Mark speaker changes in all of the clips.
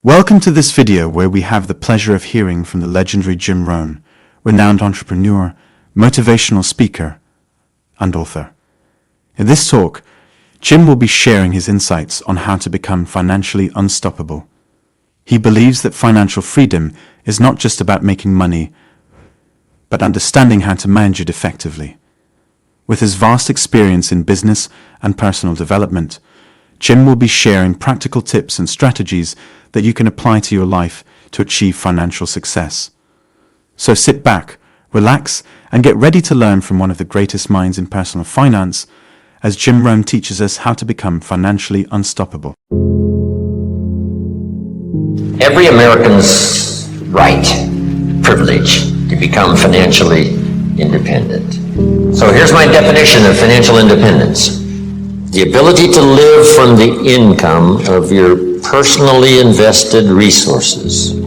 Speaker 1: Welcome to this video where we have the pleasure of hearing from the legendary Jim Rohn, renowned entrepreneur, motivational speaker, and author. In this talk, Jim will be sharing his insights on how to become financially unstoppable. He believes that financial freedom is not just about making money, but understanding how to manage it effectively. With his vast experience in business and personal development, Jim will be sharing practical tips and strategies that you can apply to your life to achieve financial success. So sit back, relax, and get ready to learn from one of the greatest minds in personal finance as Jim Rohn teaches us how to become financially unstoppable.
Speaker 2: Every American's right, privilege to become financially independent. So here's my definition of financial independence. The ability to live from the income of your personally invested resources.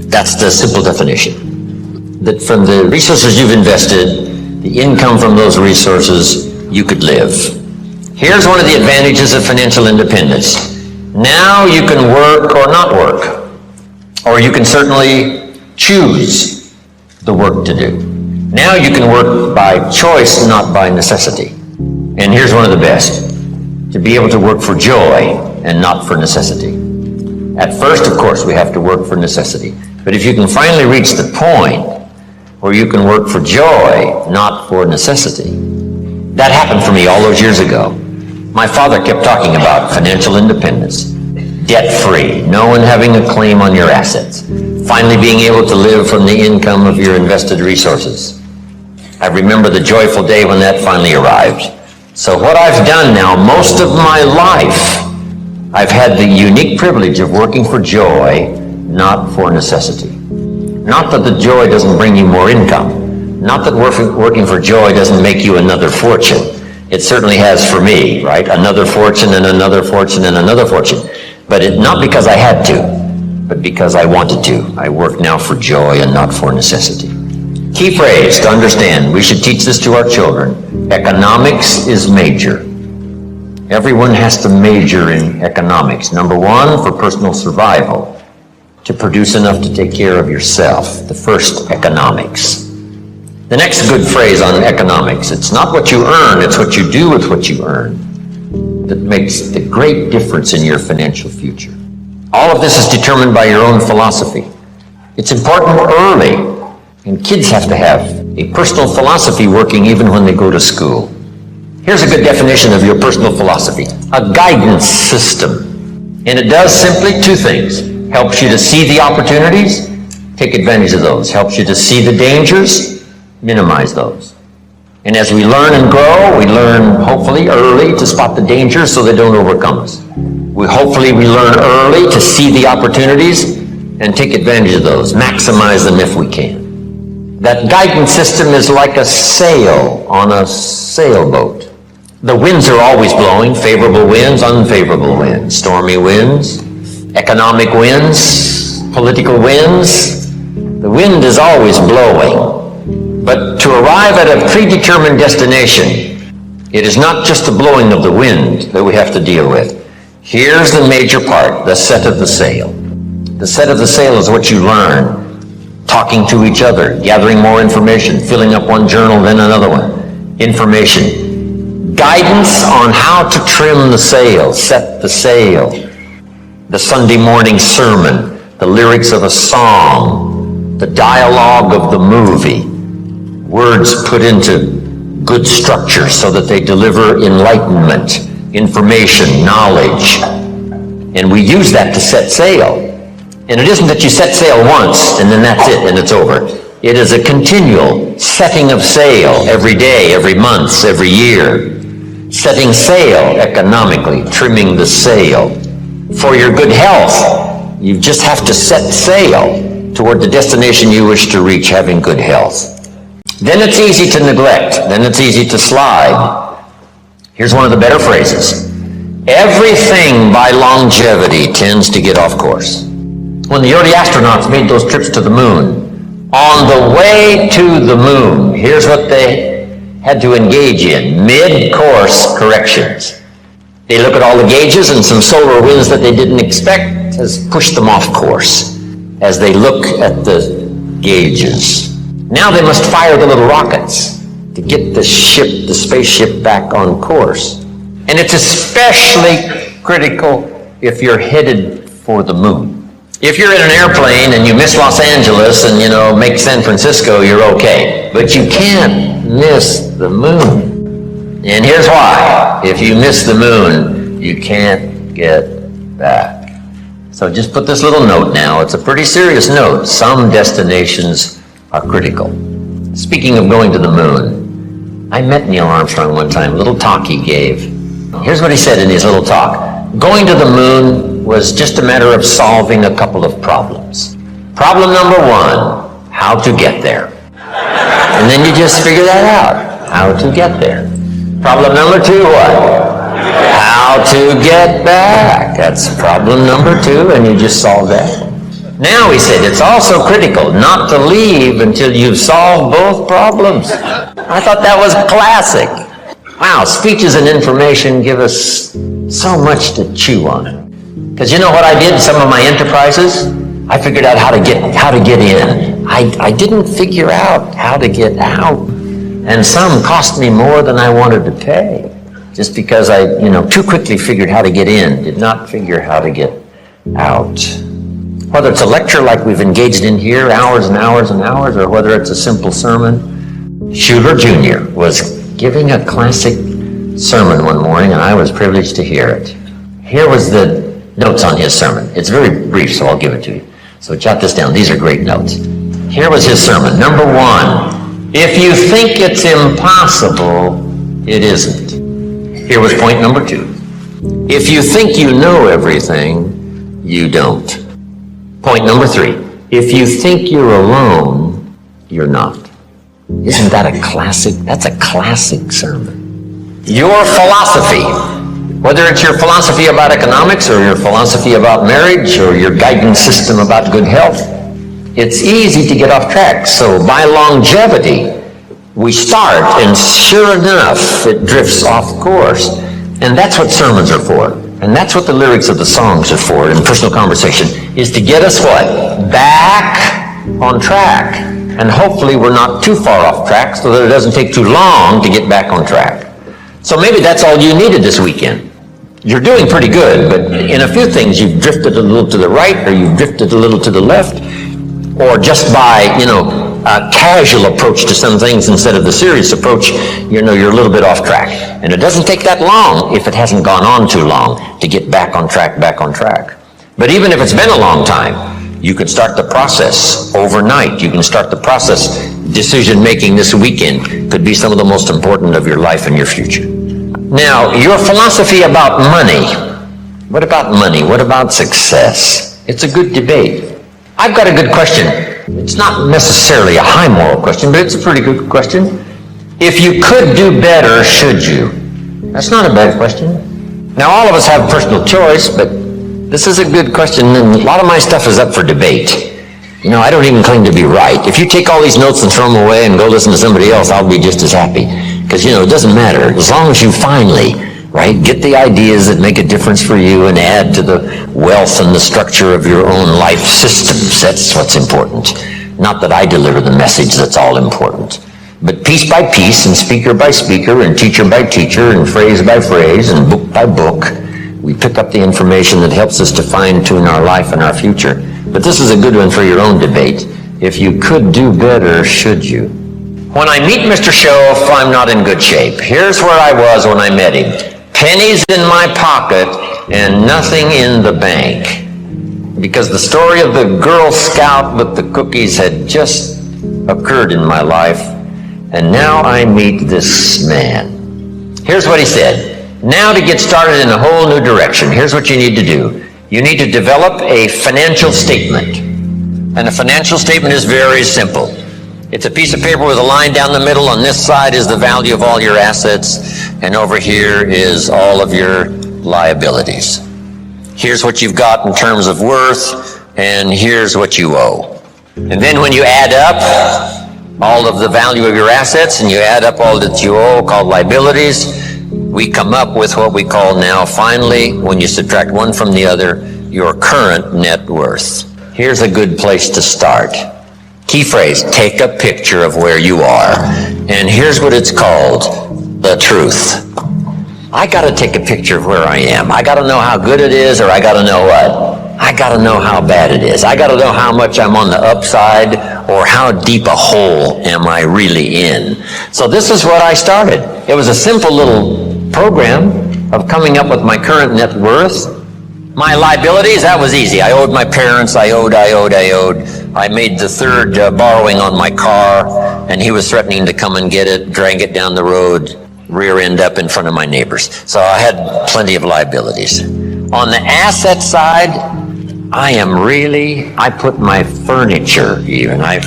Speaker 2: That's the simple definition. That from the resources you've invested, the income from those resources, you could live. Here's one of the advantages of financial independence. Now you can work or not work. Or you can certainly choose the work to do. Now you can work by choice, not by necessity. And here's one of the best. To be able to work for joy and not for necessity. At first, of course, we have to work for necessity. But if you can finally reach the point where you can work for joy, not for necessity. That happened for me all those years ago. My father kept talking about financial independence, debt-free, no one having a claim on your assets, finally being able to live from the income of your invested resources. I remember the joyful day when that finally arrived. So what I've done now, most of my life, I've had the unique privilege of working for joy, not for necessity. Not that the joy doesn't bring you more income. Not that working for joy doesn't make you another fortune. It certainly has for me, right? Another fortune and another fortune and another fortune. But not because I had to, but because I wanted to. I work now for joy and not for necessity. Key phrase to understand, we should teach this to our children. Economics is major. Everyone has to major in economics. Number one, for personal survival, to produce enough to take care of yourself. The first, economics. The next good phrase on economics, it's not what you earn, it's what you do with what you earn that makes the great difference in your financial future. All of this is determined by your own philosophy. It's important early. And kids have to have a personal philosophy working even when they go to school. Here's a good definition of your personal philosophy. A guidance system. And it does simply two things. Helps you to see the opportunities, take advantage of those. Helps you to see the dangers, minimize those. And as we learn and grow, we learn hopefully early to spot the dangers so they don't overcome us. Hopefully we learn early to see the opportunities and take advantage of those. Maximize them if we can. That guidance system is like a sail on a sailboat. The winds are always blowing, favorable winds, unfavorable winds, stormy winds, economic winds, political winds. The wind is always blowing. But to arrive at a predetermined destination, it is not just the blowing of the wind that we have to deal with. Here's the major part, the set of the sail. The set of the sail is what you learn. Talking to each other, gathering more information, filling up one journal, then another one. Information. Guidance on how to trim the sail, set the sail. The Sunday morning sermon, the lyrics of a song, the dialogue of the movie. Words put into good structure so that they deliver enlightenment, information, knowledge. And we use that to set sail. And it isn't that you set sail once and then that's it and it's over. It is a continual setting of sail every day, every month, every year. Setting sail economically, trimming the sail. For your good health, you just have to set sail toward the destination you wish to reach, having good health. Then it's easy to neglect. Then it's easy to slide. Here's one of the better phrases. Everything by longevity tends to get off course. When the early astronauts made those trips to the moon, on the way to the moon, here's what they had to engage in, mid-course corrections. They look at all the gauges and some solar winds that they didn't expect, has pushed them off course as they look at the gauges. Now they must fire the little rockets to get the spaceship back on course. And it's especially critical if you're headed for the moon. If you're in an airplane and you miss Los Angeles and, make San Francisco, you're okay. But you can't miss the moon. And here's why. If you miss the moon, you can't get back. So just put this little note now. It's a pretty serious note. Some destinations are critical. Speaking of going to the moon, I met Neil Armstrong one time, a little talk he gave. Here's what he said in his little talk. Going to the moon was just a matter of solving a couple of problems. Problem number one, how to get there. And then you just figure that out, how to get there. Problem number two, what? How to get back. That's problem number two, and you just solve that. Now, he said, it's also critical not to leave until you've solved both problems. I thought that was classic. Wow, speeches and information give us so much to chew on. Because you know what I did in some of my enterprises? I figured out how to get in. I didn't figure out how to get out. And some cost me more than I wanted to pay. Just because I, too quickly figured how to get in, did not figure how to get out. Whether it's a lecture like we've engaged in here, hours and hours and hours, or whether it's a simple sermon. Schuler Jr. was giving a classic sermon one morning, and I was privileged to hear it. Here was the notes on his sermon. It's very brief, so I'll give it to you. So jot this down. These are great notes. Here was his sermon. Number one, if you think it's impossible, it isn't. Here was point number two. If you think you know everything, you don't. Point number three. If you think you're alone, you're not. Isn't that a classic? That's a classic sermon. Your philosophy, whether it's your philosophy about economics or your philosophy about marriage or your guidance system about good health, it's easy to get off track. So by longevity, we start, and sure enough, it drifts off course. And that's what sermons are for. And that's what the lyrics of the songs are for in personal conversation, is to get us what? Back on track. And hopefully we're not too far off track so that it doesn't take too long to get back on track. So maybe that's all you needed this weekend. You're doing pretty good, but in a few things you've drifted a little to the right, or you've drifted a little to the left, or just by, a casual approach to some things instead of the serious approach, you're a little bit off track. And it doesn't take that long, if it hasn't gone on too long, to get back on track. But even if it's been a long time, you could start the process overnight. You can start the process. Decision-making this weekend could be some of the most important of your life and your future. Now, your philosophy about money. What about money? What about success? It's a good debate. I've got a good question. It's not necessarily a high moral question, but it's a pretty good question. If you could do better, should you? That's not a bad question. Now, all of us have personal choice, but this is a good question, and a lot of my stuff is up for debate. I don't even claim to be right. If you take all these notes and throw them away and go listen to somebody else, I'll be just as happy. Because, it doesn't matter. As long as you finally, get the ideas that make a difference for you and add to the wealth and the structure of your own life systems. That's what's important. Not that I deliver the message that's all important. But piece by piece and speaker by speaker and teacher by teacher and phrase by phrase and book by book, we pick up the information that helps us to fine-tune our life and our future. But this is a good one for your own debate. If you could do better, should you? When I meet Mr. Shoaff, I'm not in good shape. Here's where I was when I met him. Pennies in my pocket and nothing in the bank. Because the story of the Girl Scout with the cookies had just occurred in my life. And now I meet this man. Here's what he said. Now to get started in a whole new direction, here's what you need to do. You need to develop a financial statement. And a financial statement is very simple. It's a piece of paper with a line down the middle. On this side is the value of all your assets, and over here is all of your liabilities. Here's what you've got in terms of worth, and here's what you owe. And then when you add up all of the value of your assets and you add up all that you owe, called liabilities, we come up with what we call now, finally, when you subtract one from the other, your current net worth. Here's a good place to start. Key phrase, take a picture of where you are. And here's what it's called, the truth. I gotta take a picture of where I am. I gotta know how good it is, or I gotta know what? I gotta know how bad it is. I gotta know how much I'm on the upside, or how deep a hole am I really in. So this is what I started. It was a simple little program of coming up with my current net worth. My liabilities, that was easy. I owed my parents, I owed. I made the third borrowing on my car, and he was threatening to come and get it, drag it down the road, rear end up in front of my neighbors. So I had plenty of liabilities. On the asset side, I put my furniture even. I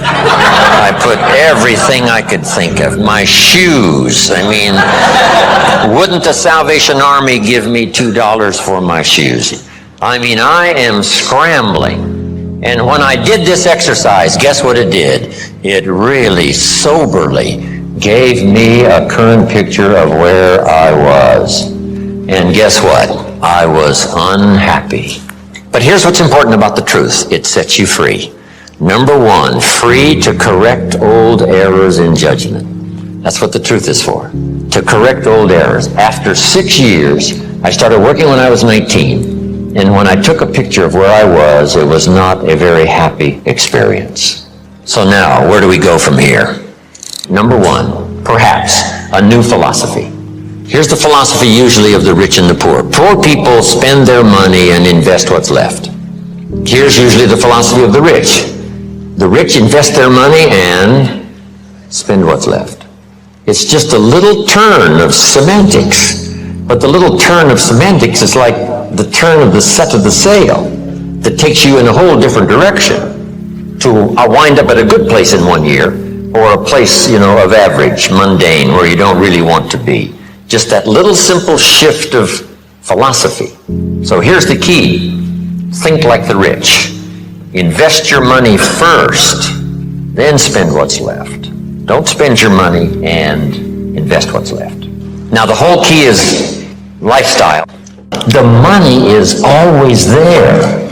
Speaker 2: put everything I could think of. My shoes. I mean, wouldn't the Salvation Army give me $2 for my shoes? I mean, I am scrambling. And when I did this exercise, guess what it did? It really soberly gave me a current picture of where I was. And guess what? I was unhappy. But here's what's important about the truth. It sets you free. Number one, free to correct old errors in judgment. That's what the truth is for, to correct old errors. After 6 years, I started working when I was 19. And when I took a picture of where I was, it was not a very happy experience. So now, where do we go from here? Number one, perhaps a new philosophy. Here's the philosophy usually of the rich and the poor. Poor people spend their money and invest what's left. Here's usually the philosophy of the rich. The rich invest their money and spend what's left. It's just a little turn of semantics. But the little turn of semantics is like the turn of the set of the sail that takes you in a whole different direction to wind up at a good place in 1 year, or a place, of average, mundane, where you don't really want to be. Just that little simple shift of philosophy. So here's the key. Think like the rich. Invest your money first, then spend what's left. Don't spend your money and invest what's left. Now the whole key is lifestyle. The money is always there,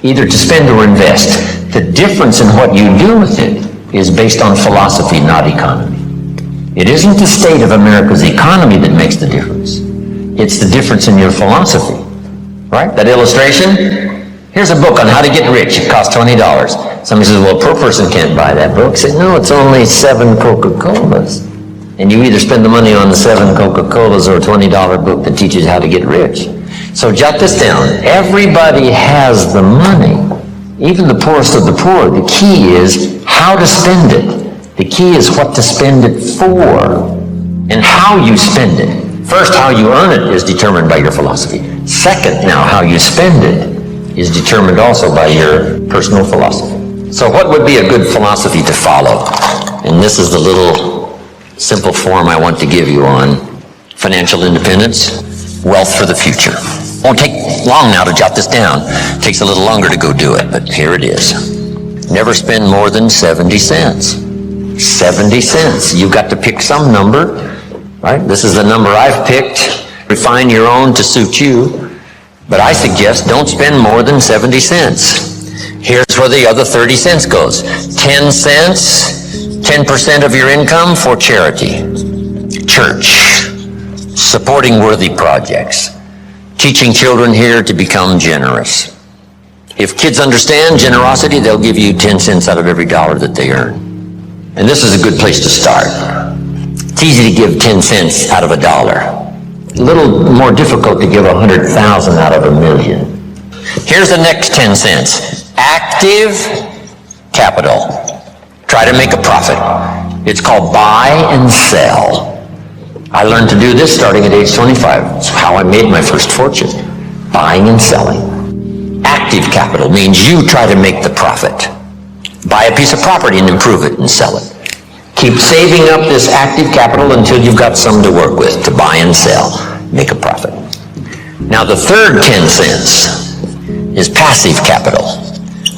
Speaker 2: either to spend or invest. The difference in what you do with it is based on philosophy, not economy. It isn't the state of America's economy that makes the difference. It's the difference in your philosophy, right? That illustration? Here's a book on how to get rich. It costs $20. Somebody says, well, a poor person can't buy that book. I say, no, it's only 7 Coca-Colas. And you either spend the money on the 7 Coca-Colas or a $20 book that teaches how to get rich. So jot this down. Everybody has the money, even the poorest of the poor. The key is how to spend it. The key is what to spend it for and how you spend it. First, how you earn it is determined by your philosophy. Second, now, how you spend it is determined also by your personal philosophy. So what would be a good philosophy to follow? And this is the little simple form I want to give you on financial independence, wealth for the future. Won't take long now to jot this down. It takes a little longer to go do it, but here it is. Never spend more than 70 cents. 70 cents. You've got to pick some number, right? This is the number I've picked. Refine your own to suit you. But I suggest don't spend more than 70 cents. Here's where the other 30 cents goes. 10 cents, 10% of your income for charity, church, supporting worthy projects, teaching children here to become generous. If kids understand generosity, they'll give you 10 cents out of every dollar that they earn. And this is a good place to start. It's easy to give 10 cents out of $1. A little more difficult to give 100,000 out of $1 million. Here's the next 10 cents. Active capital. Try to make a profit. It's called buy and sell. I learned to do this starting at age 25. It's how I made my first fortune. Buying and selling. Active capital means you try to make the profit. Buy a piece of property and improve it and sell it. Keep saving up this active capital until you've got some to work with to buy and sell. Make a profit. Now the third 10 cents is passive capital,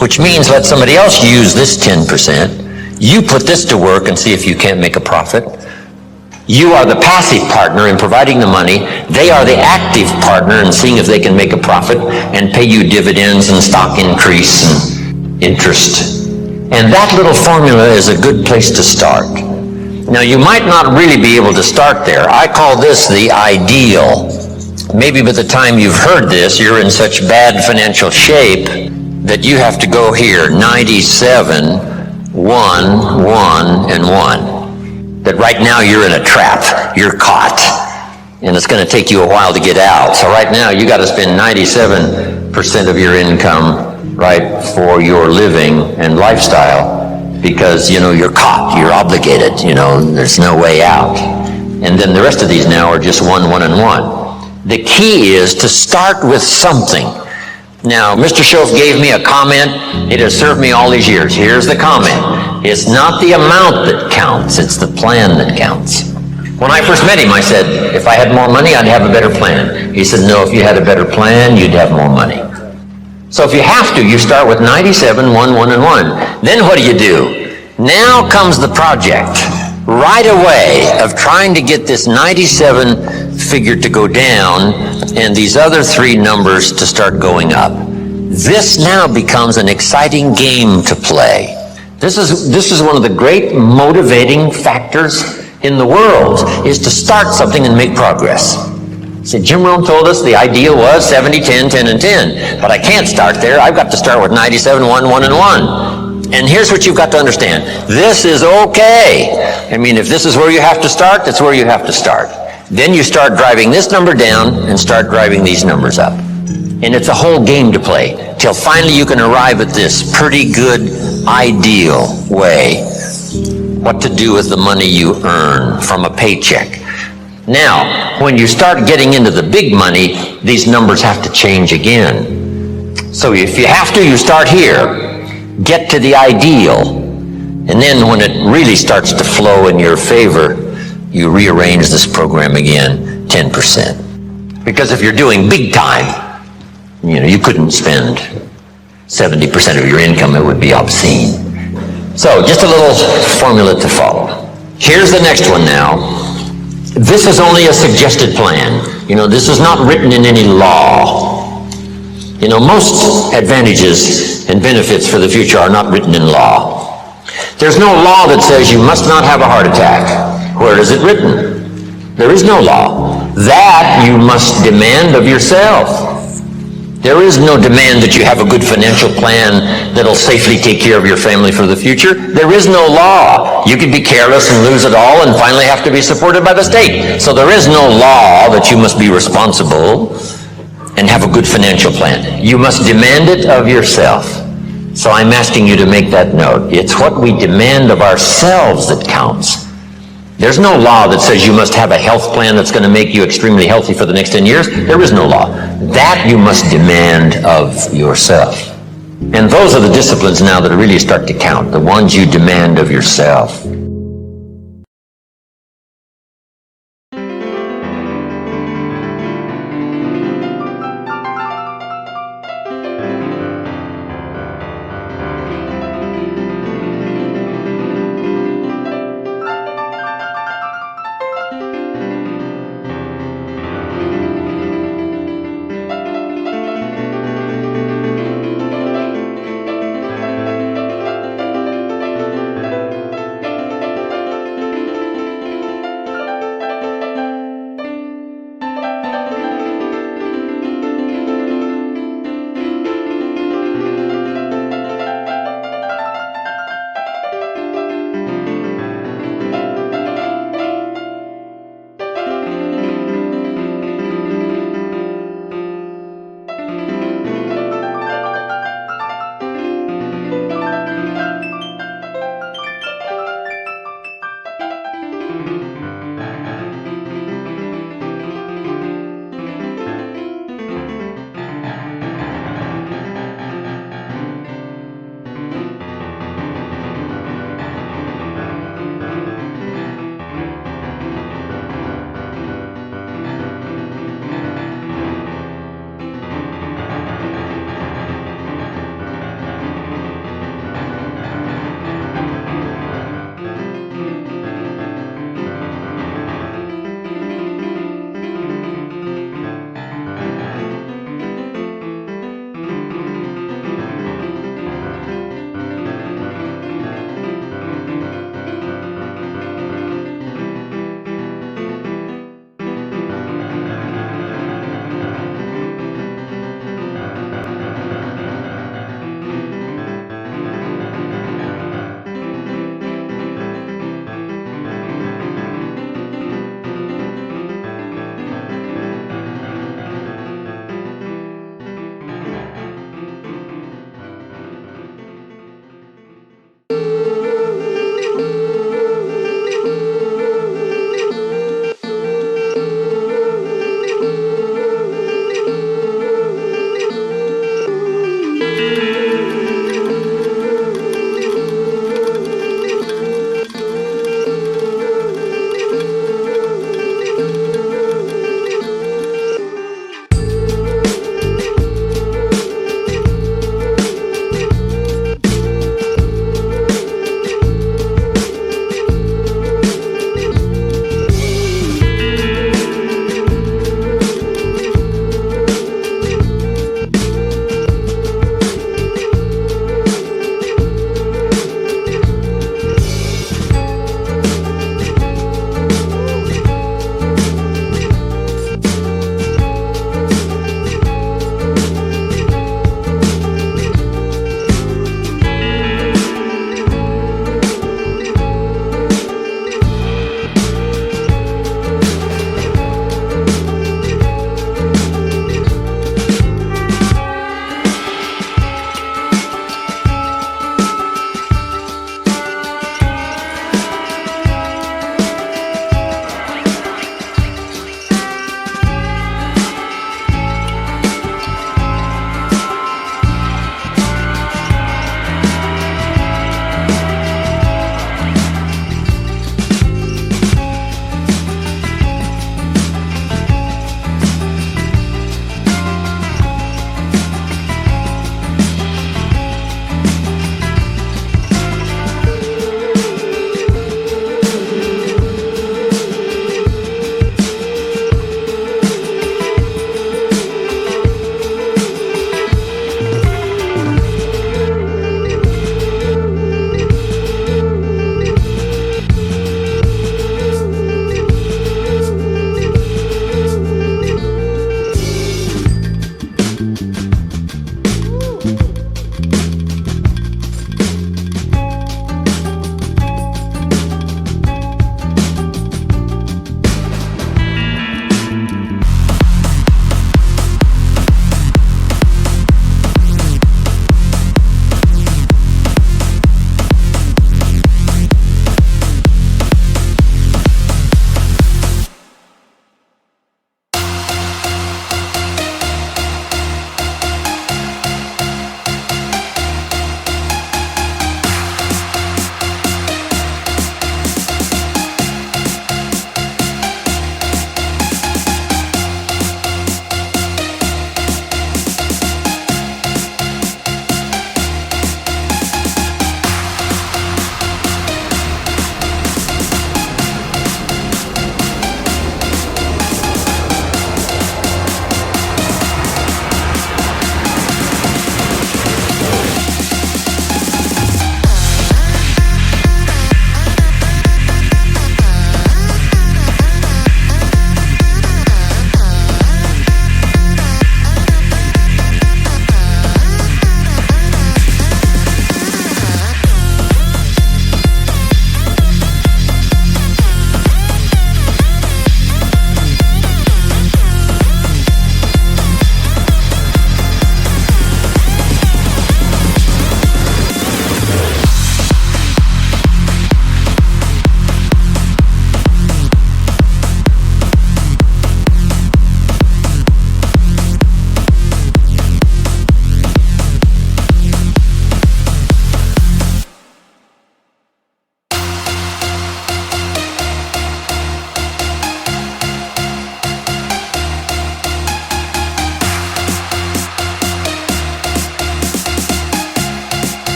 Speaker 2: which means let somebody else use this 10%. You put this to work and see if you can't make a profit. You are the passive partner in providing the money. They are the active partner in seeing if they can make a profit and pay you dividends and stock increase and interest. And that little formula is a good place to start. Now, you might not really be able to start there. I call this the ideal. Maybe by the time you've heard this, you're in such bad financial shape that you have to go here, 97, 1, 1, and 1. That right now you're in a trap, you're caught, and it's going to take you a while to get out. So right now you got to spend 97% of your income, right, for your living and lifestyle, because, you know, you're caught, you're obligated, you know, there's no way out. And then the rest of these now are just 1, 1, and 1. The key is to start with something. Now, Mr. Schoaf gave me a comment. It has served me all these years. Here's the comment. It's not the amount that counts, it's the plan that counts. When I first met him, I said, if I had more money, I'd have a better plan. He said, no, if you had a better plan, you'd have more money. So if you have to, you start with 97, 1, 1, and 1. Then what do? Now comes the project right away of trying to get this 97 figure to go down and these other three numbers to start going up. This now becomes an exciting game to play. This is one of the great motivating factors in the world, is to start something and make progress. See, Jim Rohn told us the ideal was 70, 10, 10, and 10. But I can't start there. I've got to start with 97, 1, 1, and 1. And here's what you've got to understand. This is okay. I mean, if this is where you have to start, that's where you have to start. Then you start driving this number down and start driving these numbers up. And it's a whole game to play till finally you can arrive at this pretty good, ideal way what to do with the money you earn from a paycheck. Now, when you start getting into the big money, these numbers have to change again. So if you have to, you start here, get to the ideal, and then when it really starts to flow in your favor, you rearrange this program again 10%. Because if you're doing big time, you know, you couldn't spend 70% of your income. It would be obscene. So just a little formula to follow. Here's the next one now. This is only a suggested plan. You know, this is not written in any law. You know, most advantages and benefits for the future are not written in law. There's no law that says you must not have a heart attack. Where is it written? There is no law. That you must demand of yourself. There is no demand that you have a good financial plan that'll safely take care of your family for the future. There is no law. You could be careless and lose it all and finally have to be supported by the state. So there is no law that you must be responsible and have a good financial plan. You must demand it of yourself. So I'm asking you to make that note. It's what we demand of ourselves that counts. There's no law that says you must have a health plan that's going to make you extremely healthy for the next 10 years. There is no law. That you must demand of yourself. And those are the disciplines now that really start to count, the ones you demand of yourself.